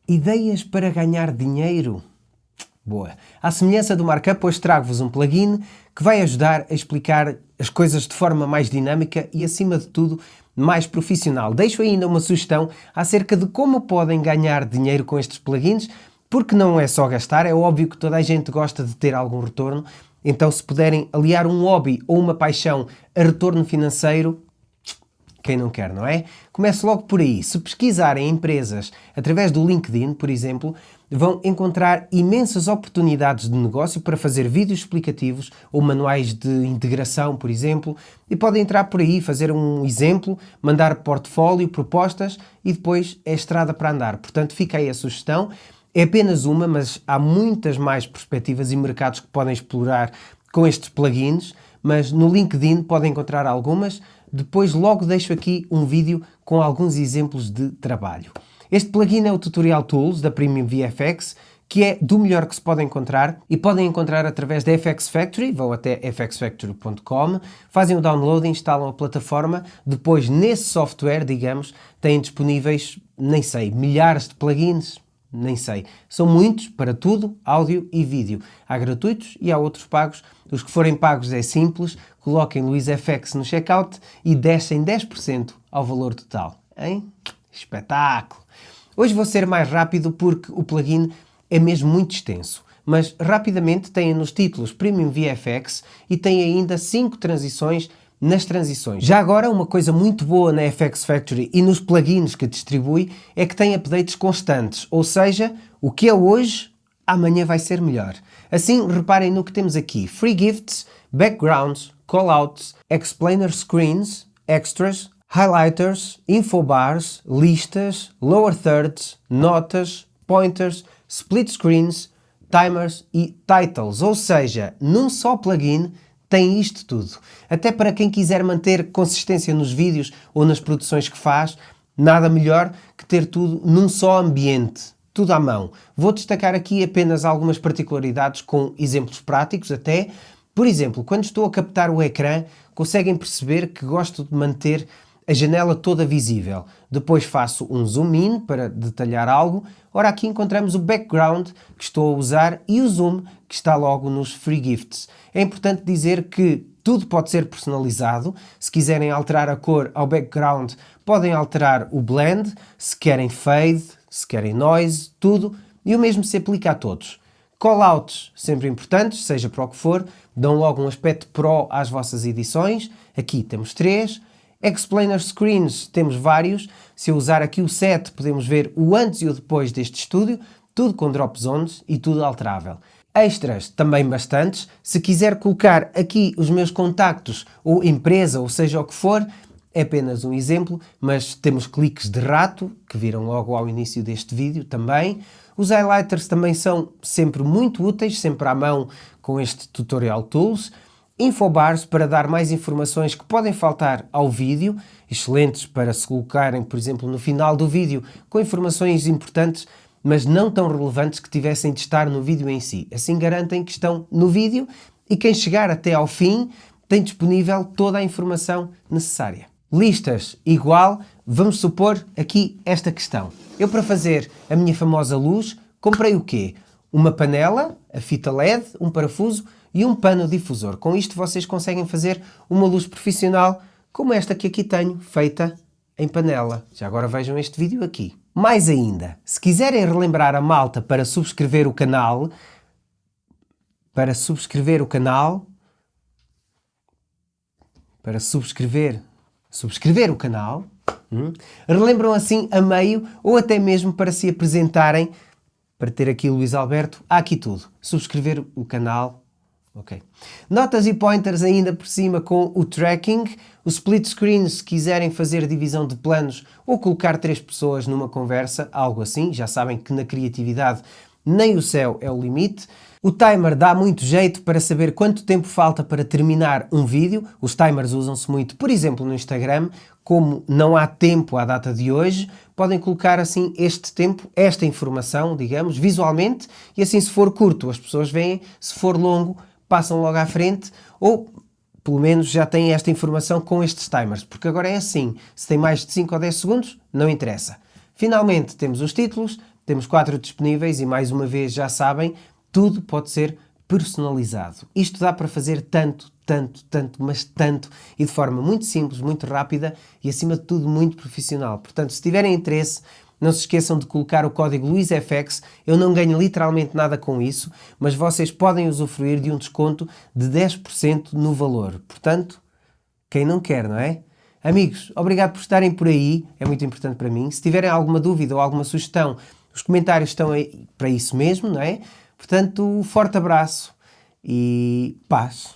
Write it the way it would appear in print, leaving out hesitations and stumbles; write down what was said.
Ideias para ganhar dinheiro? Boa! À semelhança do Markup, hoje trago-vos um plugin que vai ajudar a explicar as coisas de forma mais dinâmica e, acima de tudo, mais profissional. Deixo ainda uma sugestão acerca de como podem ganhar dinheiro com estes plugins, porque não é só gastar, é óbvio que toda a gente gosta de ter algum retorno, então se puderem aliar um hobby ou uma paixão a retorno financeiro, quem não quer, não é? Comece logo por aí. Se pesquisarem empresas através do LinkedIn, por exemplo, vão encontrar imensas oportunidades de negócio para fazer vídeos explicativos ou manuais de integração, por exemplo, e podem entrar por aí, fazer um exemplo, mandar portfólio, propostas e depois é estrada para andar. Portanto, fica aí a sugestão. É apenas uma, mas há muitas mais perspectivas e mercados que podem explorar com estes plugins, mas no LinkedIn podem encontrar algumas. Depois logo deixo aqui um vídeo com alguns exemplos de trabalho. Este plugin é o Tutorial Tools da Premium VFX, que é do melhor que se pode encontrar e podem encontrar através da FX Factory, vão até fxfactory.com, fazem o download, instalam a plataforma, depois nesse software, digamos, têm disponíveis, nem sei, milhares de plugins, nem sei. São muitos para tudo, áudio e vídeo. Há gratuitos e há outros pagos. Os que forem pagos é simples, coloquem LuizFX no checkout e descem 10% ao valor total. Hein? Espetáculo! Hoje vou ser mais rápido porque o plugin é mesmo muito extenso. Mas rapidamente têm nos títulos Premium VFX e tem ainda 5 transições nas transições. Já agora, uma coisa muito boa na FX Factory e nos plugins que distribui é que tem updates constantes, ou seja, o que é hoje, amanhã vai ser melhor. Assim, reparem no que temos aqui: Free Gifts, Backgrounds, Callouts, Explainer Screens, Extras, Highlighters, Infobars, Listas, Lower Thirds, Notas, Pointers, Split Screens, Timers e Titles, ou seja, num só plugin tem isto tudo. Até para quem quiser manter consistência nos vídeos ou nas produções que faz, nada melhor que ter tudo num só ambiente, tudo à mão. Vou destacar aqui apenas algumas particularidades com exemplos práticos até. Por exemplo, quando estou a captar o ecrã, conseguem perceber que gosto de manter a janela toda visível. Depois faço um zoom in para detalhar algo. Ora, aqui encontramos o background que estou a usar e o zoom que está logo nos free gifts. É importante dizer que tudo pode ser personalizado. Se quiserem alterar a cor ao background, podem alterar o blend, se querem fade, se querem noise, tudo. E o mesmo se aplica a todos. Callouts, sempre importantes, seja para o que for, dão logo um aspecto pro às vossas edições. Aqui temos 3. Explainer Screens, temos vários. Se eu usar aqui o 7, podemos ver o antes e o depois deste estúdio, tudo com drop zones e tudo alterável. Extras, também bastantes. Se quiser colocar aqui os meus contactos ou empresa, ou seja o que for, é apenas um exemplo, mas temos cliques de rato, que viram logo ao início deste vídeo também. Os highlighters também são sempre muito úteis, sempre à mão com este Tutorial Tools. Infobars para dar mais informações que podem faltar ao vídeo, excelentes para se colocarem, por exemplo, no final do vídeo com informações importantes, mas não tão relevantes que tivessem de estar no vídeo em si. Assim garantem que estão no vídeo e quem chegar até ao fim tem disponível toda a informação necessária. Listas, igual, vamos supor aqui esta questão. Eu, para fazer a minha famosa luz, comprei o quê? Uma panela, a fita LED, um parafuso e um pano difusor. Com isto vocês conseguem fazer uma luz profissional como esta que aqui tenho, feita em panela. Já agora vejam este vídeo aqui. Mais ainda, se quiserem relembrar a malta para subscrever o canal, relembram assim a meio ou até mesmo para se apresentarem, para ter aqui o Luís Alberto, há aqui tudo. Subscrever o canal. Ok. Notas e pointers ainda por cima com o tracking, o split screen se quiserem fazer divisão de planos ou colocar 3 pessoas numa conversa, algo assim, já sabem que na criatividade nem o céu é o limite. O timer dá muito jeito para saber quanto tempo falta para terminar um vídeo. Os timers usam-se muito, por exemplo, no Instagram. Como não há tempo à data de hoje, podem colocar assim este tempo, esta informação, digamos, visualmente, e assim se for curto as pessoas veem, se for longo passam logo à frente, ou pelo menos já têm esta informação com estes timers, porque agora é assim, se tem mais de 5 ou 10 segundos, não interessa. Finalmente temos os títulos, temos 4 disponíveis e, mais uma vez, já sabem, tudo pode ser personalizado. Isto dá para fazer tanto, mas tanto, e de forma muito simples, muito rápida e, acima de tudo, muito profissional. Portanto, se tiverem interesse, não se esqueçam de colocar o código LuisFX. Eu não ganho literalmente nada com isso, mas vocês podem usufruir de um desconto de 10% no valor. Portanto, quem não quer, não é? Amigos, obrigado por estarem por aí, é muito importante para mim. Se tiverem alguma dúvida ou alguma sugestão, os comentários estão aí para isso mesmo, não é? Portanto, forte abraço e paz.